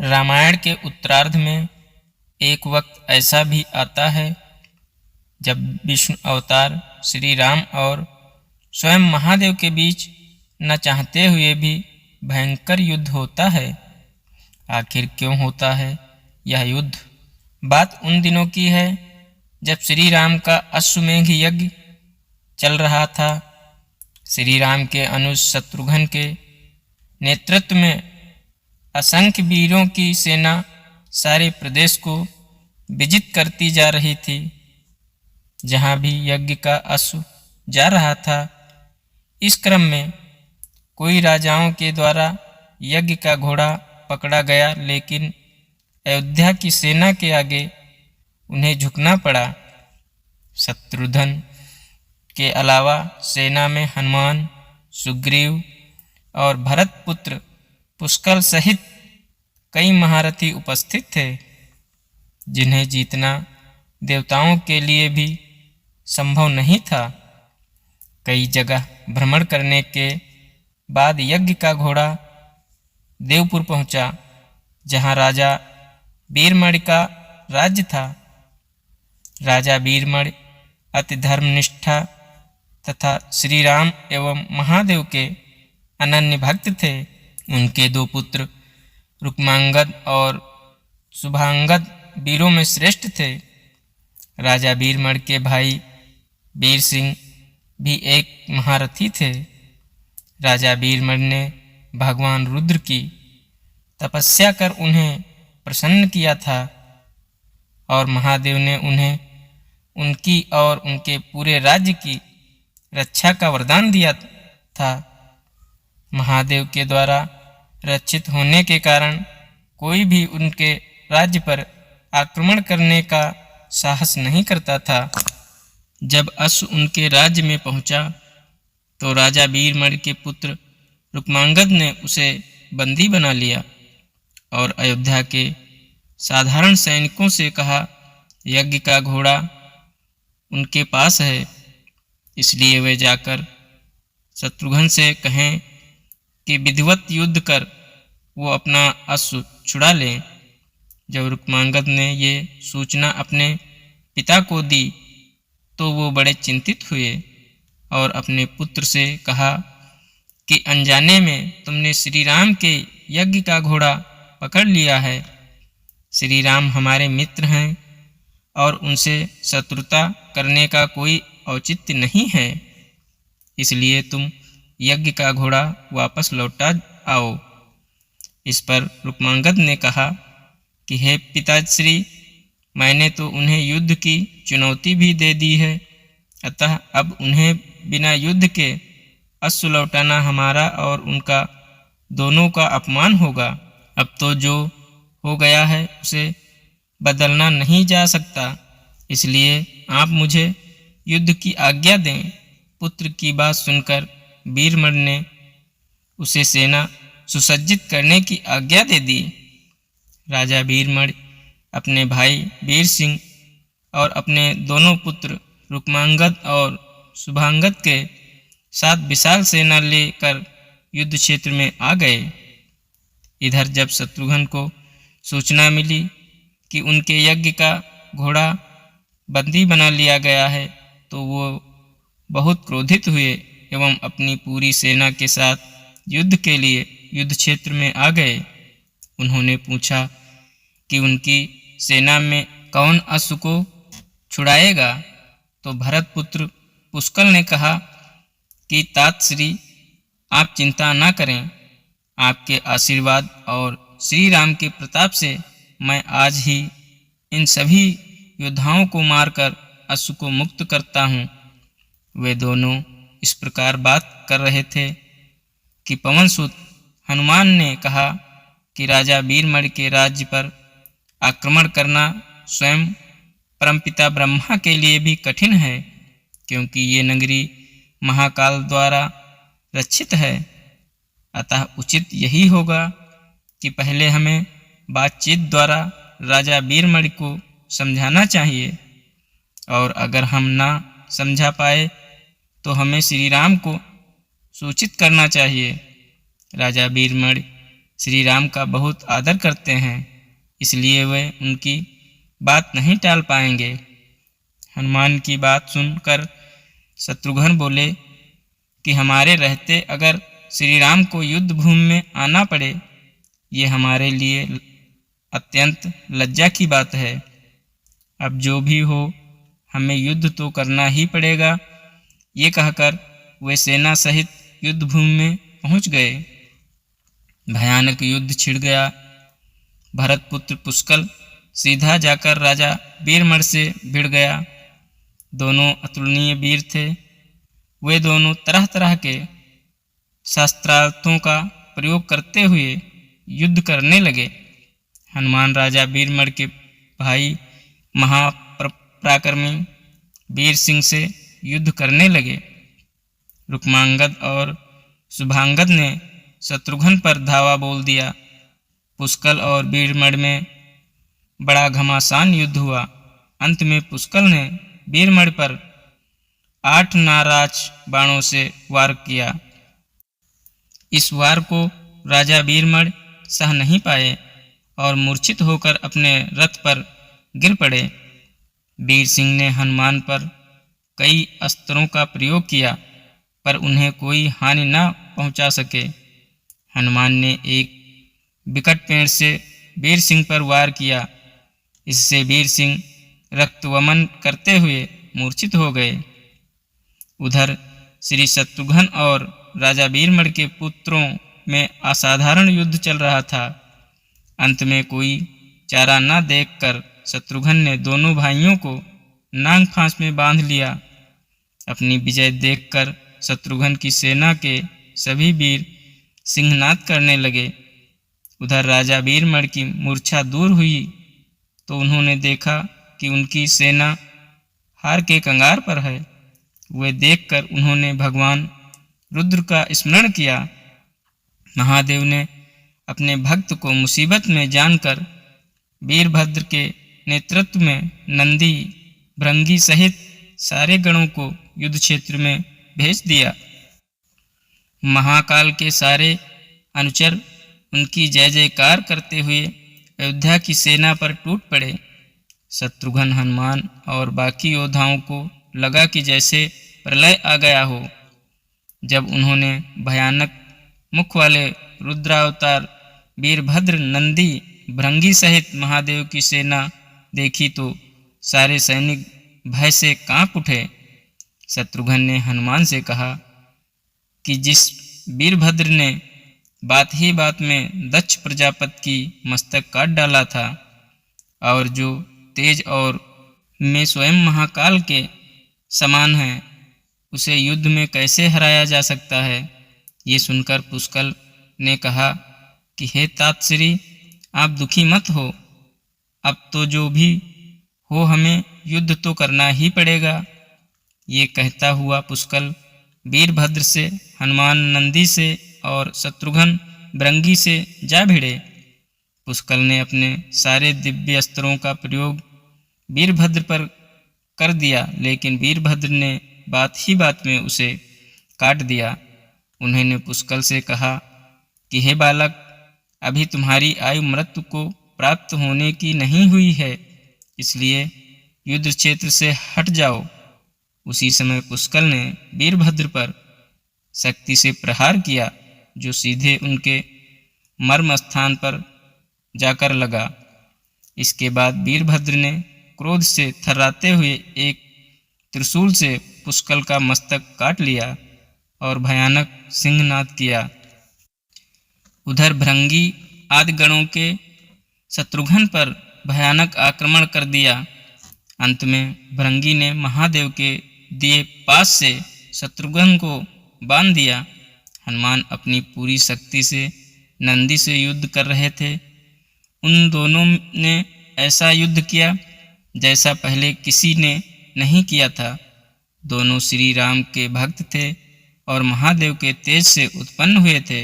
रामायण के उत्तरार्ध में एक वक्त ऐसा भी आता है जब विष्णु अवतार श्री राम और स्वयं महादेव के बीच न चाहते हुए भी भयंकर युद्ध होता है। आखिर क्यों होता है यह युद्ध? बात उन दिनों की है जब श्री राम का अश्वमेध यज्ञ चल रहा था। श्री राम के अनुज शत्रुघ्न के नेतृत्व में असंख्य वीरों की सेना सारे प्रदेश को विजित करती जा रही थी। जहाँ भी यज्ञ का अश्व जा रहा था, इस क्रम में कोई राजाओं के द्वारा यज्ञ का घोड़ा पकड़ा गया, लेकिन अयोध्या की सेना के आगे उन्हें झुकना पड़ा। शत्रुघ्न के अलावा सेना में हनुमान, सुग्रीव और भरत पुत्र पुष्कर सहित कई महारथी उपस्थित थे, जिन्हें जीतना देवताओं के लिए भी संभव नहीं था। कई जगह भ्रमण करने के बाद यज्ञ का घोड़ा देवपुर पहुंचा, जहां राजा वीरमणि का राज्य था। राजा वीरमणि अति धर्मनिष्ठा तथा श्री राम एवं महादेव के अनन्य भक्त थे। उनके दो पुत्र रुक्मांगद और शुभांगद वीरों में श्रेष्ठ थे। राजा वीरमणि के भाई वीर सिंह भी एक महारथी थे। राजा वीरमणि ने भगवान रुद्र की तपस्या कर उन्हें प्रसन्न किया था और महादेव ने उन्हें उनकी और उनके पूरे राज्य की रक्षा का वरदान दिया था। महादेव के द्वारा रक्षित होने के कारण कोई भी उनके राज्य पर आक्रमण करने का साहस नहीं करता था। जब अश्व उनके राज्य में पहुंचा तो राजा वीरमणि के पुत्र रुक्मांगद ने उसे बंदी बना लिया और अयोध्या के साधारण सैनिकों से कहा, यज्ञ का घोड़ा उनके पास है, इसलिए वे जाकर शत्रुघ्न से कहें कि विधिवत युद्ध कर वो अपना अश्व छुड़ा लें। जब रुक्मांगद ने ये सूचना अपने पिता को दी तो वो बड़े चिंतित हुए और अपने पुत्र से कहा कि अनजाने में तुमने श्री राम के यज्ञ का घोड़ा पकड़ लिया है। श्री राम हमारे मित्र हैं और उनसे शत्रुता करने का कोई औचित्य नहीं है, इसलिए तुम यज्ञ का घोड़ा वापस लौटा आओ। इस पर रुक्मांगद ने कहा कि हे पिताश्री, मैंने तो उन्हें युद्ध की चुनौती भी दे दी है, अतः अब उन्हें बिना युद्ध के अश्व लौटाना हमारा और उनका दोनों का अपमान होगा। अब तो जो हो गया है उसे बदलना नहीं जा सकता, इसलिए आप मुझे युद्ध की आज्ञा दें। पुत्र की बात सुनकर वीरमणि ने उसे सेना सुसज्जित करने की आज्ञा दे दी। राजा वीरमणि अपने भाई वीर सिंह और अपने दोनों पुत्र रुक्मांगद और शुभांगद के साथ विशाल सेना लेकर युद्ध क्षेत्र में आ गए। इधर जब शत्रुघ्न को सूचना मिली कि उनके यज्ञ का घोड़ा बंदी बना लिया गया है, तो वो बहुत क्रोधित हुए एवं अपनी पूरी सेना के साथ युद्ध के लिए युद्ध क्षेत्र में आ गए। उन्होंने पूछा कि उनकी सेना में कौन अश्व को छुड़ाएगा, तो भरत पुत्र पुष्कर ने कहा कि तातश्री, आप चिंता न करें, आपके आशीर्वाद और श्री राम के प्रताप से मैं आज ही इन सभी योद्धाओं को मारकर अश्व को मुक्त करता हूँ। वे दोनों इस प्रकार बात कर रहे थे कि पवनसुत हनुमान ने कहा कि राजा वीरमणि के राज्य पर आक्रमण करना स्वयं परमपिता ब्रह्मा के लिए भी कठिन है, क्योंकि ये नगरी महाकाल द्वारा रक्षित है। अतः उचित यही होगा कि पहले हमें बातचीत द्वारा राजा वीरमणि को समझाना चाहिए, और अगर हम ना समझा पाए तो हमें श्री राम को सूचित करना चाहिए। राजा वीरमणि श्री राम का बहुत आदर करते हैं, इसलिए वे उनकी बात नहीं टाल पाएंगे। हनुमान की बात सुनकर शत्रुघ्न बोले कि हमारे रहते अगर श्री राम को युद्ध भूमि में आना पड़े, ये हमारे लिए अत्यंत लज्जा की बात है। अब जो भी हो, हमें युद्ध तो करना ही पड़ेगा। ये कहकर वे सेना सहित युद्ध भूमि में पहुंच गए। भयानक युद्ध छिड़ गया। भरतपुत्र पुष्कल सीधा जाकर राजा वीरमण से भिड़ गया। दोनों अतुलनीय वीर थे। वे दोनों तरह तरह के शस्त्रास्त्रों का प्रयोग करते हुए युद्ध करने लगे। हनुमान राजा वीरमण के भाई महापराक्रमी वीर सिंह से युद्ध करने लगे। रुक्मांगद और शुभांगद ने शत्रुघ्न पर धावा बोल दिया। पुष्कल और वीरमण में बड़ा घमासान युद्ध हुआ। अंत में पुष्कल ने वीरमण पर 8 नाराज बाणों से वार किया। इस वार को राजा वीरमण सह नहीं पाए और मूर्छित होकर अपने रथ पर गिर पड़े। वीर सिंह ने हनुमान पर कई अस्त्रों का प्रयोग किया, पर उन्हें कोई हानि न पहुंचा सके। हनुमान ने एक विकट पेड़ से वीर सिंह पर वार किया। इससे वीर सिंह रक्तवमन करते हुए मूर्छित हो गए। उधर श्री शत्रुघ्न और राजा वीरमण के पुत्रों में असाधारण युद्ध चल रहा था। अंत में कोई चारा न देखकर शत्रुघ्न ने दोनों भाइयों को नांग फांस में बांध लिया। अपनी विजय देखकर शत्रुघ्न की सेना के सभी वीर सिंहनाद करने लगे। उधर राजा वीरमण की मूर्छा दूर हुई तो उन्होंने देखा कि उनकी सेना हार के कंगार पर है। वे देखकर उन्होंने भगवान रुद्र का स्मरण किया। महादेव ने अपने भक्त को मुसीबत में जानकर वीरभद्र के नेतृत्व में नंदी भृंगी सहित सारे गणों को युद्ध क्षेत्र में भेज दिया। महाकाल के सारे अनुचर उनकी जय जयकार करते हुए अयोध्या की सेना पर टूट पड़े। शत्रुघ्न, हनुमान और बाकी योद्धाओं को लगा कि जैसे प्रलय आ गया हो। जब उन्होंने भयानक मुख वाले रुद्रावतार वीरभद्र, नंदी भृंगी सहित महादेव की सेना देखी तो सारे सैनिक भय से कांप उठे। शत्रुघ्न ने हनुमान से कहा कि जिस वीरभद्र ने बात ही बात में दक्ष प्रजापति की मस्तक काट डाला था और जो तेज और में स्वयं महाकाल के समान है, उसे युद्ध में कैसे हराया जा सकता है। ये सुनकर पुष्कल ने कहा कि हे तातश्री, आप दुखी मत हो। अब तो जो भी हो हमें युद्ध तो करना ही पड़ेगा। ये कहता हुआ पुष्कल वीरभद्र से, हनुमान नंदी से और शत्रुघ्न भृंगी से जा भिड़े। पुष्कल ने अपने सारे दिव्य अस्त्रों का प्रयोग वीरभद्र पर कर दिया, लेकिन वीरभद्र ने बात ही बात में उसे काट दिया। उन्होंने पुष्कल से कहा कि हे बालक, अभी तुम्हारी आयु मृत्यु को प्राप्त होने की नहीं हुई है, इसलिए युद्ध क्षेत्र से हट जाओ। उसी समय पुष्कल ने वीरभद्र पर शक्ति से प्रहार किया, जो सीधे उनके मर्म स्थान पर जाकर लगा। इसके बाद वीरभद्र ने क्रोध से थर्राते हुए एक त्रिशूल से पुष्कल का मस्तक काट लिया और भयानक सिंहनाद किया। उधर भृंगी आदि गणों के शत्रुघ्न पर भयानक आक्रमण कर दिया। अंत में भृंगी ने महादेव के दिए पास से शत्रुघ्न को बांध दिया। हनुमान अपनी पूरी शक्ति से नंदी से युद्ध कर रहे थे। उन दोनों ने ऐसा युद्ध किया जैसा पहले किसी ने नहीं किया था। दोनों श्री राम के भक्त थे और महादेव के तेज से उत्पन्न हुए थे।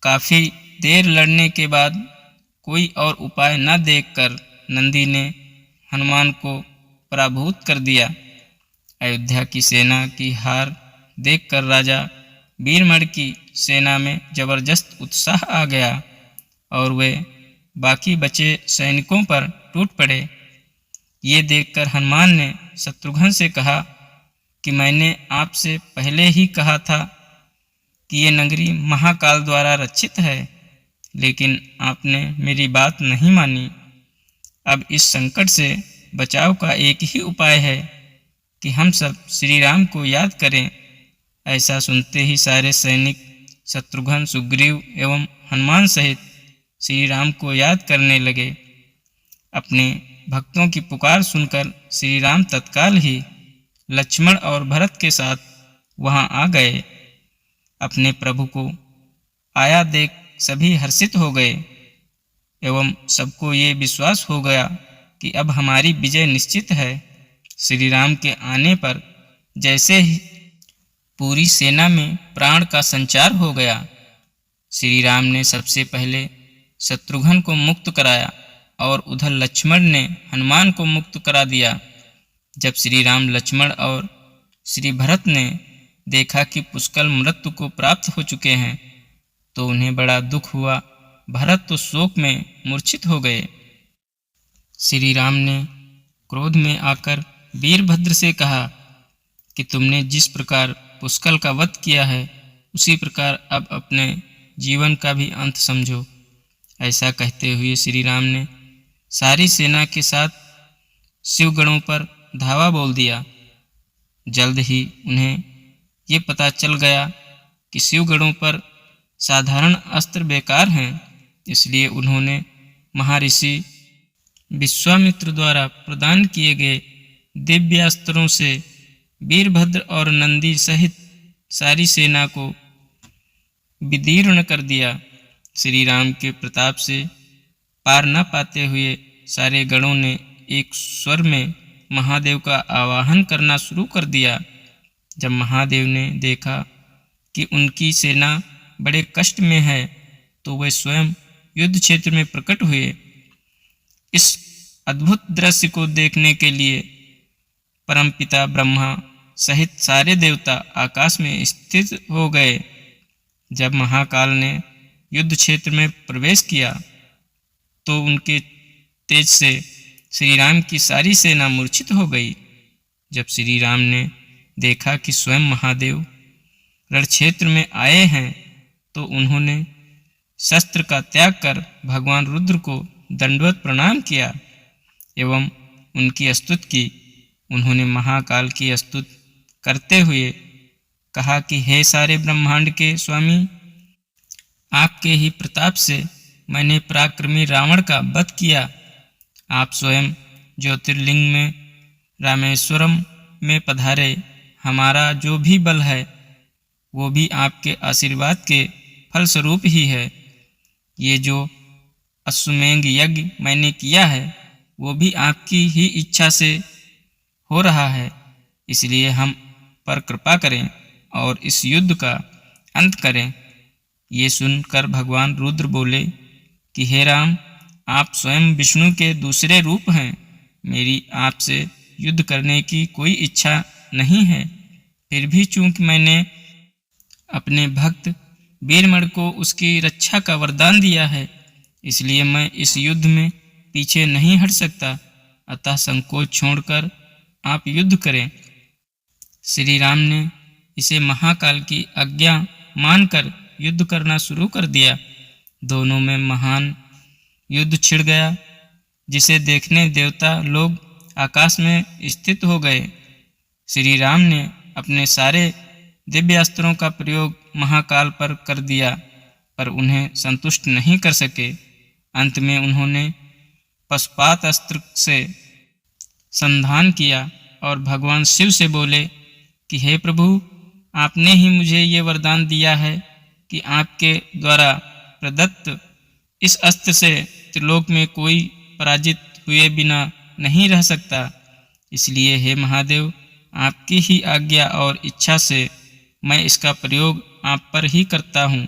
काफी देर लड़ने के बाद कोई और उपाय न देखकर नंदी ने हनुमान को पराभूत कर दिया। अयोध्या की सेना की हार देखकर राजा वीरमण की सेना में जबरदस्त उत्साह आ गया और वे बाकी बचे सैनिकों पर टूट पड़े। ये देखकर हनुमान ने शत्रुघ्न से कहा कि मैंने आपसे पहले ही कहा था कि ये नगरी महाकाल द्वारा रक्षित है, लेकिन आपने मेरी बात नहीं मानी। अब इस संकट से बचाव का एक ही उपाय है कि हम सब श्री राम को याद करें। ऐसा सुनते ही सारे सैनिक शत्रुघ्न, सुग्रीव एवं हनुमान सहित श्री राम को याद करने लगे। अपने भक्तों की पुकार सुनकर श्री राम तत्काल ही लक्ष्मण और भरत के साथ वहां आ गए। अपने प्रभु को आया देख सभी हर्षित हो गए एवं सबको ये विश्वास हो गया कि अब हमारी विजय निश्चित है। श्री राम के आने पर जैसे ही पूरी सेना में प्राण का संचार हो गया। श्री राम ने सबसे पहले शत्रुघ्न को मुक्त कराया और उधर लक्ष्मण ने हनुमान को मुक्त करा दिया। जब श्री राम, लक्ष्मण और श्री भरत ने देखा कि पुष्कल मृत्यु को प्राप्त हो चुके हैं तो उन्हें बड़ा दुख हुआ। भरत तो शोक में मूर्छित हो गए। श्री राम ने क्रोध में आकर वीरभद्र से कहा कि तुमने जिस प्रकार पुष्कल का वध किया है उसी प्रकार अब अपने जीवन का भी अंत समझो। ऐसा कहते हुए श्री राम ने सारी सेना के साथ शिवगणों पर धावा बोल दिया। जल्द ही उन्हें ये पता चल गया कि शिवगणों पर साधारण अस्त्र बेकार हैं, इसलिए उन्होंने महर्षि विश्वामित्र द्वारा प्रदान किए गए दिव्य अस्त्रों से वीरभद्र और नंदी सहित सारी सेना को विदीर्ण कर दिया। श्री राम के प्रताप से पार न पाते हुए सारे गणों ने एक स्वर में महादेव का आवाहन करना शुरू कर दिया। जब महादेव ने देखा कि उनकी सेना बड़े कष्ट में है तो वे स्वयं युद्ध क्षेत्र में प्रकट हुए। इस अद्भुत दृश्य को देखने के लिए परमपिता ब्रह्मा सहित सारे देवता आकाश में स्थित हो गए। जब महाकाल ने युद्ध क्षेत्र में प्रवेश किया तो उनके तेज से श्री राम की सारी सेना मूर्छित हो गई। जब श्री राम ने देखा कि स्वयं महादेव रण क्षेत्र में आए हैं तो उन्होंने शस्त्र का त्याग कर भगवान रुद्र को दंडवत प्रणाम किया एवं उनकी स्तुति की। उन्होंने महाकाल की स्तुति करते हुए कहा कि हे सारे ब्रह्मांड के स्वामी, आपके ही प्रताप से मैंने पराक्रमी रावण का वध किया। आप स्वयं ज्योतिर्लिंग में रामेश्वरम में पधारे। हमारा जो भी बल है वो भी आपके आशीर्वाद के फलस्वरूप ही है। ये जो अश्वमेध यज्ञ मैंने किया है वो भी आपकी ही इच्छा से हो रहा है, इसलिए हम पर कृपा करें और इस युद्ध का अंत करें। ये सुनकर भगवान रुद्र बोले कि हे राम, आप स्वयं विष्णु के दूसरे रूप हैं। मेरी आपसे युद्ध करने की कोई इच्छा नहीं है, फिर भी चूंकि मैंने अपने भक्त वीरमण को उसकी रक्षा का वरदान दिया है, इसलिए मैं इस युद्ध में पीछे नहीं हट सकता। अतः संकोच छोड़कर आप युद्ध करें। श्री राम ने इसे महाकाल की आज्ञा मानकर युद्ध करना शुरू कर दिया। दोनों में महान युद्ध छिड़ गया, जिसे देखने देवता लोग आकाश में स्थित हो गए। श्री राम ने अपने सारे दिव्य अस्त्रों का प्रयोग महाकाल पर कर दिया, पर उन्हें संतुष्ट नहीं कर सके। अंत में उन्होंने पशुपात अस्त्र से संधान किया और भगवान शिव से बोले कि हे प्रभु, आपने ही मुझे ये वरदान दिया है कि आपके द्वारा प्रदत्त इस अस्त्र से त्रिलोक में कोई पराजित हुए बिना नहीं रह सकता। इसलिए हे महादेव, आपकी ही आज्ञा और इच्छा से मैं इसका प्रयोग आप पर ही करता हूँ।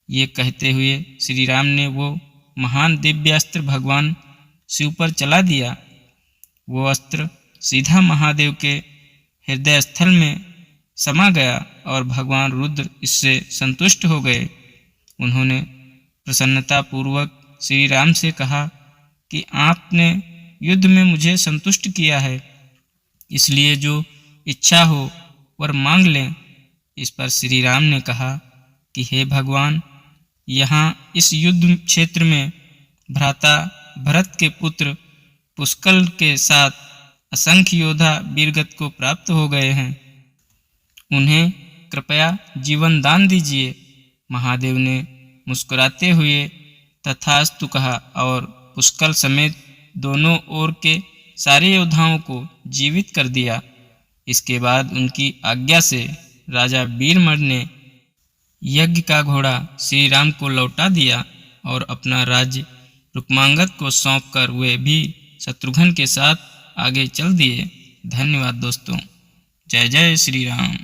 ये कहते हुए श्री राम ने वो महान दिव्य अस्त्र भगवान शिव पर चला दिया। वो अस्त्र सीधा महादेव के हृदय स्थल में समा गया और भगवान रुद्र इससे संतुष्ट हो गए। उन्होंने प्रसन्नतापूर्वक श्री राम से कहा कि आपने युद्ध में मुझे संतुष्ट किया है, इसलिए जो इच्छा हो वर मांग लें। इस पर श्री राम ने कहा कि हे भगवान, यहाँ इस युद्ध क्षेत्र में भ्राता भरत के पुत्र पुष्कल के साथ असंख्य योद्धा वीरगति को प्राप्त हो गए हैं, उन्हें कृपया जीवन दान दीजिए। महादेव ने मुस्कुराते हुए तथास्तु कहा और पुष्कल समेत दोनों ओर के सारे योद्धाओं को जीवित कर दिया। इसके बाद उनकी आज्ञा से राजा वीरमल ने यज्ञ का घोड़ा श्री राम को लौटा दिया और अपना राज्य रुक्मांगद को सौंपकर वे भी शत्रुघ्न के साथ आगे चल दिए। धन्यवाद दोस्तों। जय जय श्री राम।